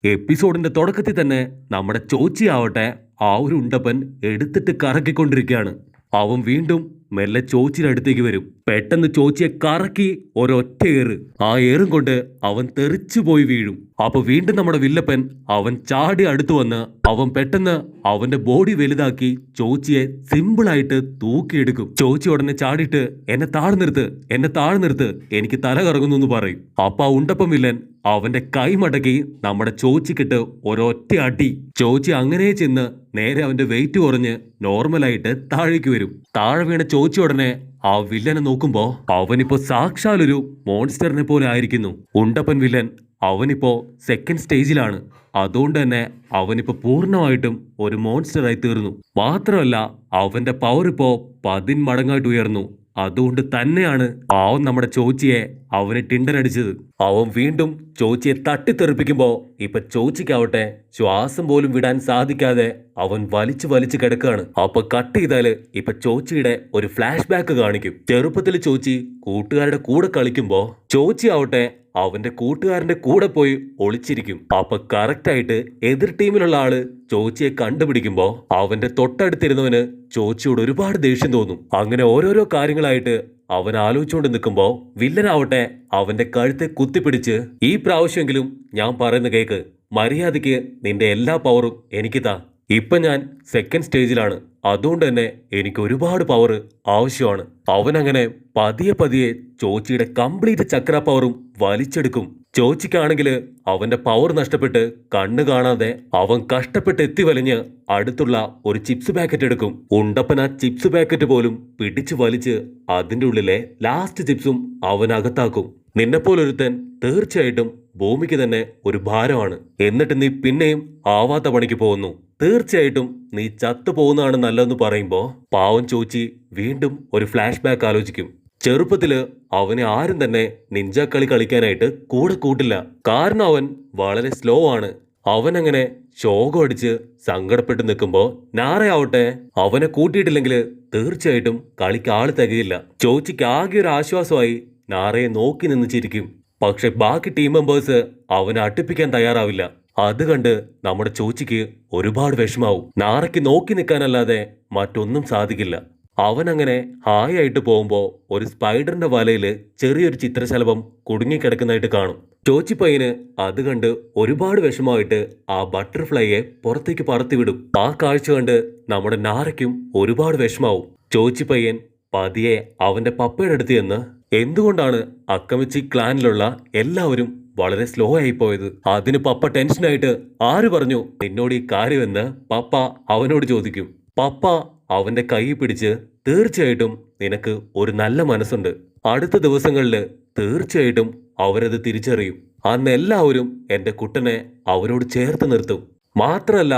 എപ്പിസോഡിന്റെ തുടക്കത്തിൽ തന്നെ നമ്മുടെ ചോച്ചിയാവട്ടെ ആ ഒരു ഉണ്ടപ്പൻ എടുത്തിട്ട് കറക്കിക്കൊണ്ടിരിക്കുകയാണ്. അവൻ വീണ്ടും മെല്ലെ ചോച്ചിയുടെ അടുത്തേക്ക് വരും. പെട്ടെന്ന് ചോച്ചിയെ കറക്കി ഒരൊറ്റ ഏറ്. ആ ഏറും കൊണ്ട് അവൻ തെറിച്ചു പോയി വീഴും. അപ്പൊ വീണ്ടും നമ്മുടെ വില്ലപ്പൻ അവൻ ചാടി അടുത്തു വന്ന് അവൻ പെട്ടെന്ന് അവന്റെ ബോഡി വലുതാക്കി ചോച്ചിയെ സിമ്പിളായിട്ട് തൂക്കിയെടുക്കും. ചോച്ചി ഉടനെ ചാടിയിട്ട് എന്നെ താഴ്ന്നിർത്ത്, എന്നെ താഴ്ന്നിർത്ത്, എനിക്ക് തല കറങ്ങുന്നു എന്ന് പറയും. അപ്പൊ ആ ഉണ്ടപ്പൻ വില്ലൻ അവന്റെ കൈ മടക്കി നമ്മുടെ ചോച്ചിക്കിട്ട് ഒരൊറ്റ അടി. ചോച്ചി അങ്ങനെ ചെന്ന് നേരെ അവന്റെ വെയിറ്റ് കുറഞ്ഞ് നോർമലായിട്ട് താഴേക്ക് വരും. താഴെ വീണ ചോച്ചി ഉടനെ ആ വില്ലനെ നോക്കുമ്പോ അവനിപ്പോ സാക്ഷാലൊരു മോൺസ്റ്ററിനെ പോലെ ആയിരിക്കുന്നു. ഉണ്ടപ്പൻ വില്ലൻ അവനിപ്പോ സെക്കൻഡ് സ്റ്റേജിലാണ്. അതുകൊണ്ട് തന്നെ അവനിപ്പോ പൂർണ്ണമായിട്ടും ഒരു മോൺസ്റ്ററായി തീർന്നു. മാത്രമല്ല അവന്റെ പവർ ഇപ്പോ 10 മടങ്ങായിട്ട് ഉയർന്നു. അതുകൊണ്ട് തന്നെയാണ് അവൻ നമ്മുടെ ചോച്ചിയെ അവന് ടിണ്ടനടിച്ചത്. അവൻ വീണ്ടും ചോച്ചിയെ തട്ടിത്തെറിപ്പിക്കുമ്പോ ഇപ്പൊ ചോച്ചിക്കാവട്ടെ ശ്വാസം പോലും വിടാൻ സാധിക്കാതെ അവൻ വലിച്ചു വലിച്ചു കിടക്കുകയാണ്. അപ്പൊ കട്ട് ചെയ്താല് ഇപ്പൊ ചോച്ചിയുടെ ഒരു ഫ്ലാഷ് ബാക്ക് കാണിക്കും. ചെറുപ്പത്തിൽ ചോച്ചി കൂട്ടുകാരുടെ കൂടെ കളിക്കുമ്പോ ചോച്ചി ആവട്ടെ അവന്റെ കൂട്ടുകാരന്റെ കൂടെ പോയി ഒളിച്ചിരിക്കും. അപ്പൊ കറക്റ്റ് ആയിട്ട് എതിർ ടീമിലുള്ള ആള് ചോച്ചിയെ കണ്ടുപിടിക്കുമ്പോ അവന്റെ തൊട്ടടുത്തിരുന്നവന് ചോച്ചിയോട് ഒരുപാട് ദേഷ്യം തോന്നും. അങ്ങനെ ഓരോരോ കാര്യങ്ങളായിട്ട് അവൻ ആലോചിച്ചുകൊണ്ട് നിൽക്കുമ്പോ വില്ലനാവട്ടെ അവന്റെ കഴുത്തെ കുത്തിപ്പിടിച്ച് ഈ പ്രാവശ്യമെങ്കിലും ഞാൻ പറയുന്ന കേക്ക്, മര്യാദയ്ക്ക് നിന്റെ എല്ലാ പവറും എനിക്ക് താ. ഇപ്പൊ ഞാൻ സെക്കൻഡ് സ്റ്റേജിലാണ്. അതുകൊണ്ട് തന്നെ എനിക്ക് ഒരുപാട് പവർ ആവശ്യമാണ്. അവനങ്ങനെ പതിയെ പതിയെ ചോച്ചിയുടെ കംപ്ലീറ്റ് ചക്ര പവറും വലിച്ചെടുക്കും. ചോച്ചിക്കാണെങ്കിൽ അവന്റെ പവർ നഷ്ടപ്പെട്ട് കണ്ണ് കാണാതെ അവൻ കഷ്ടപ്പെട്ട് എത്തി വലിഞ്ഞ് അടുത്തുള്ള ഒരു ചിപ്സ് പാക്കറ്റ് എടുക്കും. ഉണ്ടപ്പൻ ആ ചിപ്സ് പാക്കറ്റ് പോലും പിടിച്ചു വലിച്ച് അതിന്റെ ഉള്ളിലെ ലാസ്റ്റ് ചിപ്സും അവനകത്താക്കും. നിന്നെപ്പോലൊരുത്തൻ തീർച്ചയായിട്ടും ഭൂമിക്ക് തന്നെ ഒരു ഭാരമാണ്. എന്നിട്ട് നീ പിന്നെയും ആവാത്ത പണിക്ക് പോകുന്നു. തീർച്ചയായിട്ടും നീ ചത്തു പോകുന്നതാണ് നല്ലതെന്ന് പറയുമ്പോ പാവം ചോച്ചി വീണ്ടും ഒരു ഫ്ലാഷ് ബാക്ക് ആലോചിക്കും. ചെറുപ്പത്തില് അവനെ ആരും തന്നെ നിഞ്ച കളി കളിക്കാനായിട്ട് കൂടെ കൂട്ടില്ല. കാരണം അവൻ വളരെ സ്ലോ ആണ്. അവനങ്ങനെ ശോകം അടിച്ച് സങ്കടപ്പെട്ട് നിൽക്കുമ്പോ നാറയാവട്ടെ അവനെ കൂട്ടിയിട്ടില്ലെങ്കിൽ തീർച്ചയായിട്ടും കളിക്ക് ആള് തികയില്ല. ചോച്ചിക്ക് ആകെ ഒരു ആശ്വാസമായി നാറയെ നോക്കി നിന്ന് ചിരിക്കും. പക്ഷെ ബാക്കി ടീം മെമ്പേഴ്സ് അവനെ അടുപ്പിക്കാൻ തയ്യാറാവില്ല. അത് കണ്ട് നമ്മുടെ ചോച്ചിക്ക് ഒരുപാട് വിഷമാവും. നാറയ്ക്ക് നോക്കി നിൽക്കാനല്ലാതെ മറ്റൊന്നും സാധിക്കില്ല. അവനങ്ങനെ ഹായായിട്ട് പോകുമ്പോ ഒരു സ്പൈഡറിന്റെ വലയില് ചെറിയൊരു ചിത്രശലഭം കുടുങ്ങിക്കിടക്കുന്നതായിട്ട് കാണും. ചോച്ചിപ്പയ്യന് അത് കണ്ട് ഒരുപാട് വിഷമമായിട്ട് ആ ബട്ടർഫ്ലൈയെ പുറത്തേക്ക് പറത്തിവിടും. ആ കാഴ്ച കണ്ട് നമ്മുടെ നാറയ്ക്കും ഒരുപാട് വിഷമാവും. ചോച്ചിപ്പയ്യൻ പതിയെ അവന്റെ പപ്പയുടെ അടുത്ത് ചെന്ന് എന്തുകൊണ്ടാണ് അക്കമിച്ചി ക്ലാനിലുള്ള എല്ലാവരും വളരെ സ്ലോ ആയി പോയത്, അതിന് പപ്പ ടെൻഷനായിട്ട് ആര് പറഞ്ഞു നിന്നോട് ഈ കാര്യമെന്ന് പപ്പ അവനോട് ചോദിക്കും. പപ്പ അവന്റെ കൈ പിടിച്ച് തീർച്ചയായിട്ടും നിനക്ക് ഒരു നല്ല മനസ്സുണ്ട്. അടുത്ത ദിവസങ്ങളിൽ തീർച്ചയായിട്ടും അവരത് തിരിച്ചറിയും. അന്ന് എല്ലാവരും എന്റെ കുട്ടനെ അവരോട് ചേർത്ത് നിർത്തും. മാത്രമല്ല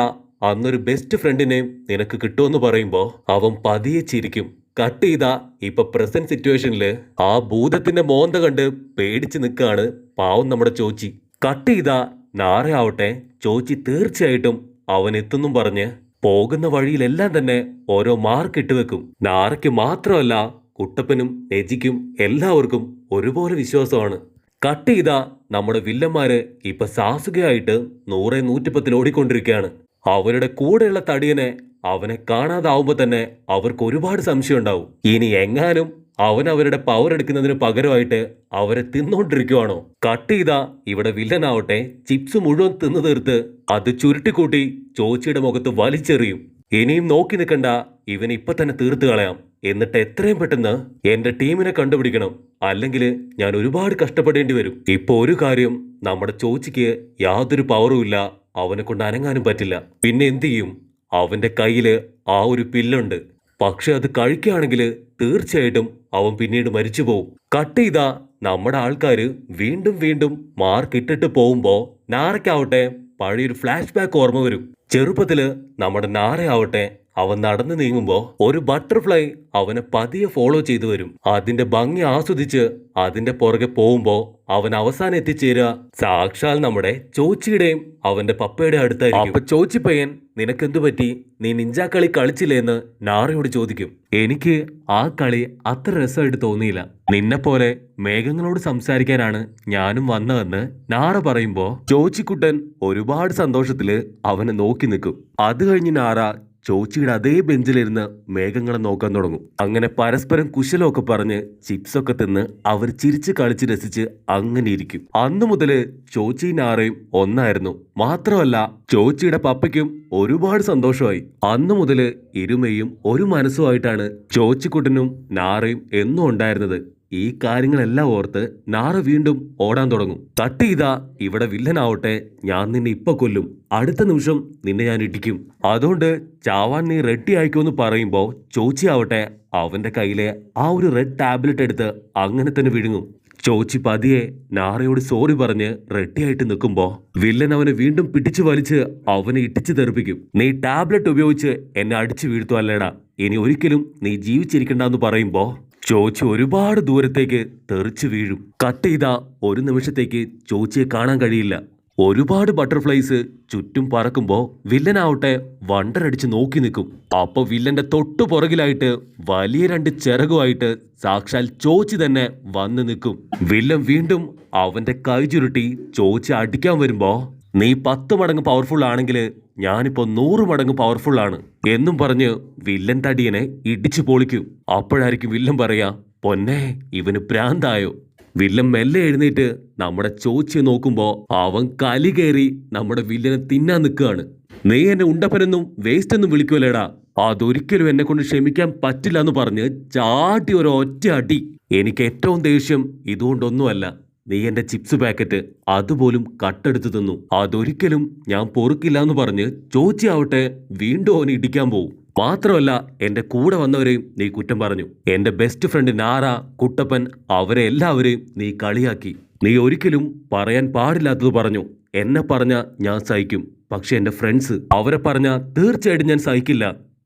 അന്നൊരു ബെസ്റ്റ് ഫ്രണ്ടിനെയും നിനക്ക് കിട്ടുമെന്ന് പറയുമ്പോ അവൻ പതിയെ ചിരിക്കും. കട്ട് ചെയ്താ ഇപ്പൊ പ്രസന്റ് സിറ്റുവേഷനില് ആ ഭൂതത്തിന്റെ മോന്ത കണ്ട് പേടിച്ച് നിൽക്കാണ് പാവം നമ്മുടെ ചോച്ചി. കട്ട് ചെയ്താ നാറയാവട്ടെ ചോച്ചി തീർച്ചയായിട്ടും അവൻ എത്തുന്നും പറഞ്ഞ് പോകുന്ന വഴിയിലെല്ലാം തന്നെ ഓരോ മാർക്ക് ഇട്ടുവെക്കും. നാറയ്ക്ക് മാത്രമല്ല കുട്ടപ്പനും നെജിക്കും എല്ലാവർക്കും ഒരുപോലെ വിശ്വാസമാണ്. കട്ട് ചെയ്താ നമ്മുടെ വില്ലന്മാര് ഇപ്പൊ സാസുകയായിട്ട് 100 110 ഓടിക്കൊണ്ടിരിക്കുകയാണ്. അവരുടെ കൂടെയുള്ള തടിയനെ അവനെ കാണാതാവുമ്പോ തന്നെ അവർക്ക് ഒരുപാട് സംശയം ഉണ്ടാവും. ഇനി എങ്ങാനും അവൻ അവരുടെ പവർ എടുക്കുന്നതിന് പകരമായിട്ട് അവരെ തിന്നോണ്ടിരിക്കുവാണോ. കട്ട് ചെയ്താ ഇവിടെ വില്ലനാവട്ടെ ചിപ്സ് മുഴുവൻ തിന്നു തീർത്ത് അത് ചുരുട്ടിക്കൂട്ടി ചോച്ചിയുടെ മുഖത്ത് വലിച്ചെറിയും. ഇനിയും നോക്കി നിൽക്കണ്ട, ഇവൻ ഇപ്പൊ തന്നെ തീർത്ത് കളയാം. എന്നിട്ട് എത്രയും പെട്ടെന്ന് എന്റെ ടീമിനെ കണ്ടുപിടിക്കണം, അല്ലെങ്കിൽ ഞാൻ ഒരുപാട് കഷ്ടപ്പെടേണ്ടി വരും. ഇപ്പൊ ഒരു കാര്യം, നമ്മുടെ ചോച്ചിക്ക് യാതൊരു പവറും ഇല്ല, അവനെ കൊണ്ട് അനങ്ങാനും പറ്റില്ല. പിന്നെ എന്ത് ചെയ്യും? അവന്റെ കയ്യില് ആ ഒരു പില്ലുണ്ട്. പക്ഷെ അത് കഴിക്കുകയാണെങ്കിൽ തീർച്ചയായിട്ടും അവൻ പിന്നീട് മരിച്ചു പോവും. കട്ട് ചെയ്താ നമ്മുടെ ആൾക്കാര് വീണ്ടും വീണ്ടും മാർക്ക് ഇട്ടിട്ട് പോകുമ്പോ നാറയ്ക്കാവട്ടെ പഴയൊരു ഫ്ലാഷ് ബാക്ക് ഓർമ്മ വരും. ചെറുപ്പത്തില് നമ്മുടെ നാറയാവട്ടെ അവൻ നടന്നു നീങ്ങുമ്പോ ഒരു ബട്ടർഫ്ലൈ അവനെ പതിയെ ഫോളോ ചെയ്തു വരും. അതിന്റെ ഭംഗി ആസ്വദിച്ച് അതിന്റെ പുറകെ പോകുമ്പോ അവൻ അവസാനം എത്തിച്ചേരുക സാക്ഷാൽ നമ്മുടെ ചോച്ചിയുടെയും അവന്റെ പപ്പയുടെ അടുത്തായിരിക്കും. അപ്പൊ ചോച്ചി പയ്യൻ, നിനക്കെന്തു പറ്റി? നീ നിഞ്ചാ കളി കളിച്ചില്ലേന്ന് നാറയോട് ചോദിക്കും. എനിക്ക് ആ കളി അത്ര രസമായിട്ട് തോന്നിയില്ല. നിന്നെപ്പോലെ മേഘങ്ങളോട് സംസാരിക്കാനാണ് ഞാനും വന്നതെന്ന് നാറ പറയുമ്പോ ചോച്ചിക്കുട്ടൻ ഒരുപാട് സന്തോഷത്തില് അവനെ നോക്കി നിൽക്കും. അത് കഴിഞ്ഞ് നാറ ചോച്ചിയുടെ അതേ ബെഞ്ചിലിരുന്ന് മേഘങ്ങളെ നോക്കാൻ തുടങ്ങും. അങ്ങനെ പരസ്പരം കുശലമൊക്കെ പറഞ്ഞ് ചിപ്സൊക്കെ തിന്ന് അവർ ചിരിച്ച് കളിച്ച് രസിച്ച് അങ്ങനെ ഇരിക്കും. അന്നു മുതല് ചോച്ചിയും നാറയും ഒന്നായിരുന്നു. മാത്രമല്ല ചോച്ചിയുടെ പപ്പയ്ക്കും ഒരുപാട് സന്തോഷമായി. അന്നു മുതല് ഇരുമയും ഒരു മനസ്സുമായിട്ടാണ് ചോച്ചിക്കുട്ടനും നാറയും എന്നും ഉണ്ടായിരുന്നത്. ഈ കാര്യങ്ങളെല്ലാം ഓർത്ത് നാറ വീണ്ടും ഓടാൻ തുടങ്ങും. കട്ട് ചെയ്താ ഇവിടെ വില്ലനാവട്ടെ, ഞാൻ നിന്നെ ഇപ്പൊ കൊല്ലും, അടുത്ത നിമിഷം നിന്നെ ഞാൻ ഇടിക്കും, അതുകൊണ്ട് ചാവാൻ നീ റെഡി ആയിക്കോന്ന് പറയുമ്പോ ചോച്ചി ആവട്ടെ അവന്റെ കയ്യിലെ ആ ഒരു റെഡ് ടാബ്ലറ്റ് എടുത്ത് അങ്ങനെ തന്നെ വിഴുങ്ങും. ചോച്ചി പതിയെ നാറയോട് സോറി പറഞ്ഞ് റെഡിയായിട്ട് നിൽക്കുമ്പോ വില്ലൻ അവനെ വീണ്ടും പിടിച്ചു വലിച്ച് അവനെ ഇടിച്ചു തെറിപ്പിക്കും. നീ ടാബ്ലറ്റ് ഉപയോഗിച്ച് എന്നെ അടിച്ചു വീഴ്ത്തു അല്ലേടാ, ഇനി ഒരിക്കലും നീ ജീവിച്ചിരിക്കണ്ടെന്ന് പറയുമ്പോ ചോച്ചി ഒരുപാട് ദൂരത്തേക്ക് തെറിച്ചു വീഴും. കട്ട് ചെയ്ത ഒരു നിമിഷത്തേക്ക് ചോച്ചിയെ കാണാൻ കഴിയില്ല. ഒരുപാട് ബട്ടർഫ്ലൈസ് ചുറ്റും പറക്കുമ്പോ വില്ലനാവട്ടെ വണ്ടറടിച്ച് നോക്കി നിൽക്കും. അപ്പൊ വില്ലന്റെ തൊട്ടു പുറകിലായിട്ട് വലിയ 2 ചിറകുമായിട്ട് സാക്ഷാൽ ചോച്ചി തന്നെ വന്ന് നിൽക്കും. വില്ലൻ വീണ്ടും അവന്റെ കൈ ചുരുട്ടി ചോച്ചി അടിക്കാൻ വരുമ്പോ നീ 10 മടങ്ങ് പവർഫുൾ ആണെങ്കിൽ ഞാനിപ്പോ 100 മടങ്ങ് പവർഫുൾ ആണ് എന്നും പറഞ്ഞ് വില്ലൻ തടിയനെ ഇടിച്ചു പൊളിക്കും. അപ്പോഴായിരിക്കും വില്ലൻ പറയാ, പൊന്നെ ഇവന് പ്രാന്തായോ. വില്ലൻ മെല്ലെ എഴുന്നേറ്റ് നമ്മുടെ ചോച്ചിയെ നോക്കുമ്പോ അവൻ കലി കയറി നമ്മുടെ വില്ലനെ തിന്നാൻ നിൽക്കുകയാണ്. നീ എന്നെ ഉണ്ടപ്പനെന്നും വേസ്റ്റ് എന്നും വിളിക്കുമല്ലേടാ, അതൊരിക്കലും എന്നെ കൊണ്ട് ക്ഷമിക്കാൻ പറ്റില്ല എന്ന് പറഞ്ഞ് ചാട്ടി ഒരു ഒറ്റ അടി. എനിക്ക് ഏറ്റവും ദേഷ്യം ഇതുകൊണ്ടൊന്നുമല്ല, നീ എന്റെ ചിപ്സ് പാക്കറ്റ് അതുപോലും കട്ടെടുത്ത് തിന്നു, അതൊരിക്കലും ഞാൻ പൊറുക്കില്ല എന്ന് പറഞ്ഞ് ചോച്ചി ആവട്ടെ വീണ്ടും അവനെ ഇടിക്കാൻ പോവും. മാത്രമല്ല എന്റെ കൂടെ വന്നവരെയും നീ കുറ്റം പറഞ്ഞു. എന്റെ ബെസ്റ്റ് ഫ്രണ്ട് നാറ, കുട്ടപ്പൻ, അവരെ എല്ലാവരെയും നീ കളിയാക്കി. നീ ഒരിക്കലും പറയാൻ പാടില്ലാത്തത് പറഞ്ഞു. എന്നെ പറഞ്ഞ ഞാൻ സഹിക്കും, പക്ഷെ എന്റെ ഫ്രണ്ട്സ് അവരെ പറഞ്ഞ തീർച്ചയായിട്ടും ഞാൻ സഹിക്കില്ല.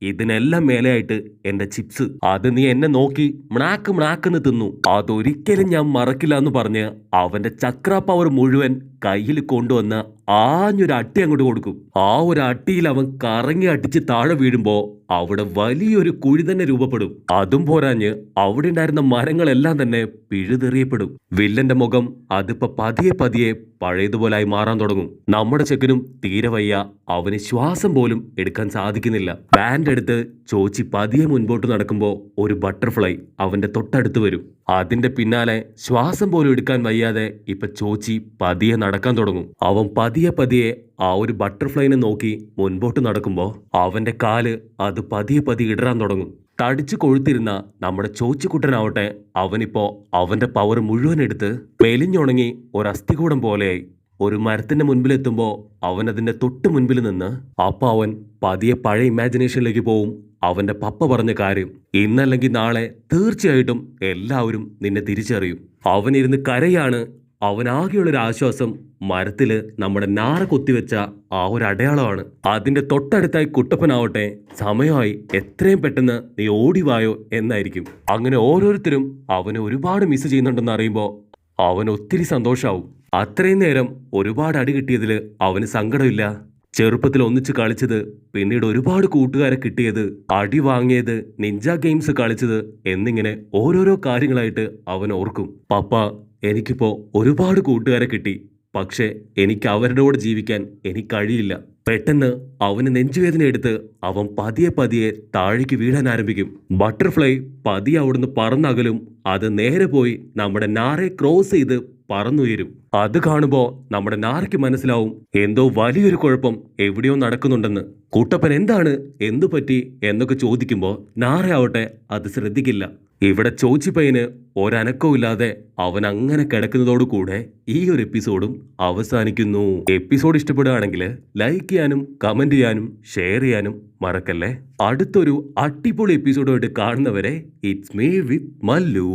ഇതിനെല്ലാം മേലെയായിട്ട് എന്റെ ചിപ്സ്, അത് നീ എന്നെ നോക്കി മ്ണാക്കെന്ന് തിന്നു, അതൊരിക്കലും ഞാൻ മറക്കില്ല എന്ന് പറഞ്ഞ് അവന്റെ ചക്ര പവർ മുഴുവൻ കയ്യിൽ കൊണ്ടുവന്ന് ആഞ്ഞൊരു അട്ടി അങ്ങോട്ട് കൊടുക്കും. ആ ഒരു അട്ടിയിൽ അവൻ കറങ്ങി അടിച്ച് താഴെ വീഴുമ്പോ അവിടെ വലിയൊരു കുഴി തന്നെ രൂപപ്പെടും. അതും പോരാഞ്ഞ് അവിടെ ഉണ്ടായിരുന്ന മരങ്ങളെല്ലാം തന്നെ പിഴുതെറിയപ്പെടും. വില്ലന്റെ മുഖം അതിപ്പോ പതിയെ പതിയെ പഴയതുപോലായി മാറാൻ തുടങ്ങും. നമ്മുടെ ചെക്കനും തീരെ വയ്യ, അവന് ശ്വാസം പോലും എടുക്കാൻ സാധിക്കുന്നില്ല. ബാൻഡ് എടുത്ത് ചോച്ചി പതിയെ മുൻപോട്ട് നടക്കുമ്പോ ഒരു ബട്ടർഫ്ലൈ അവന്റെ തൊട്ടടുത്ത് വരും. അതിന്റെ പിന്നാലെ ശ്വാസം പോലും എടുക്കാൻ വയ്യാതെ ഇപ്പൊ ചോച്ചി പതിയെ നടക്കാൻ തുടങ്ങും. അവൻ പതിയെ പതിയെ ആ ഒരു ബട്ടർഫ്ലൈനെ നോക്കി മുൻപോട്ട് നടക്കുമ്പോ അവന്റെ കാല് അത് പതിയെ പതിയെ ഇടറാൻ തുടങ്ങും. തടിച്ചു കൊഴുത്തിരുന്ന നമ്മുടെ ചോച്ചിക്കുട്ടനാവട്ടെ അവനിപ്പോ അവന്റെ പവർ മുഴുവൻ എടുത്ത് മെലിഞ്ഞുണങ്ങി ഒരു അസ്ഥികൂടം പോലെയായി. ഒരു മരത്തിന്റെ മുൻപിലെത്തുമ്പോ അവൻ അതിന്റെ തൊട്ട് മുൻപിൽ നിന്ന് അപ്പൊ അവൻ പതിയെ പഴയ ഇമാജിനേഷനിലേക്ക് പോവും. അവന്റെ പപ്പ പറഞ്ഞ കാര്യം ഇന്നല്ലെങ്കിൽ നാളെ തീർച്ചയായിട്ടും എല്ലാവരും നിന്നെ തിരിച്ചറിയും. അവനിരുന്ന് കരയാണ്. അവനാകെയുള്ളൊരു ആശ്വാസം മരത്തില് നമ്മുടെ നാറ കൊത്തിവെച്ച ആ ഒരു അടയാളമാണ്. അതിന്റെ തൊട്ടടുത്തായി കുട്ടപ്പനാവട്ടെ സമയമായി, എത്രയും പെട്ടെന്ന് നീ ഓടിവായോ എന്നായിരിക്കും. അങ്ങനെ ഓരോരുത്തരും അവനെ ഒരുപാട് മിസ് ചെയ്യുന്നുണ്ടെന്ന് അറിയുമ്പോ അവന് ഒത്തിരി സന്തോഷാവും. അത്രയും നേരം ഒരുപാട് അടി കിട്ടിയതില് അവന് സങ്കടമില്ല. ചെറുപ്പത്തിൽ ഒന്നിച്ച് കളിച്ചത്, പിന്നീട് ഒരുപാട് കൂട്ടുകാരെ കിട്ടിയത്, അടി വാങ്ങിയത്, നിഞ്ച ഗെയിംസ് കളിച്ചത് എന്നിങ്ങനെ ഓരോരോ കാര്യങ്ങളായിട്ട് അവൻ ഓർക്കും. പപ്പ, എനിക്കിപ്പോ ഒരുപാട് കൂട്ടുകാരെ കിട്ടി, പക്ഷെ എനിക്ക് അവരുടെ കൂടെ ജീവിക്കാൻ എനിക്ക് കഴിയില്ല. പെട്ടെന്ന് അവന് നെഞ്ചുവേദന എടുത്ത് അവൻ പതിയെ പതിയെ താഴേക്ക് വീഴാൻ ആരംഭിക്കും. ബട്ടർഫ്ലൈ പതിയെ അവിടുന്ന് പറന്നകലും. അത് നേരെ പോയി നമ്മുടെ നാറയെ ക്രോസ് ചെയ്ത് പറന്നുയരും. അത് കാണുമ്പോ നമ്മുടെ നാറയ്ക്ക് മനസ്സിലാവും എന്തോ വലിയൊരു കുഴപ്പം എവിടെയോ നടക്കുന്നുണ്ടെന്ന്. കുട്ടപ്പൻ എന്താണ്, എന്തു പറ്റി എന്നൊക്കെ ചോദിക്കുമ്പോ നാറയാവട്ടെ അത് ശ്രദ്ധിക്കില്ല. ഇവിടെ ചോച്ചിപ്പയ്യന് ഒരനക്കവുമില്ലാതെ അവൻ അങ്ങനെ കിടക്കുന്നതോടുകൂടെ ഈ ഒരു എപ്പിസോഡും അവസാനിക്കുന്നു. എപ്പിസോഡ് ഇഷ്ടപ്പെടുകയാണെങ്കിൽ ലൈക്ക് ചെയ്യാനും കമന്റ് ചെയ്യാനും ഷെയർ ചെയ്യാനും മറക്കല്ലേ. അടുത്തൊരു അടിപൊളി എപ്പിസോഡുമായിട്ട് കാണുന്നവരെ ഇറ്റ്സ് മീ വിത്ത് മല്ലു.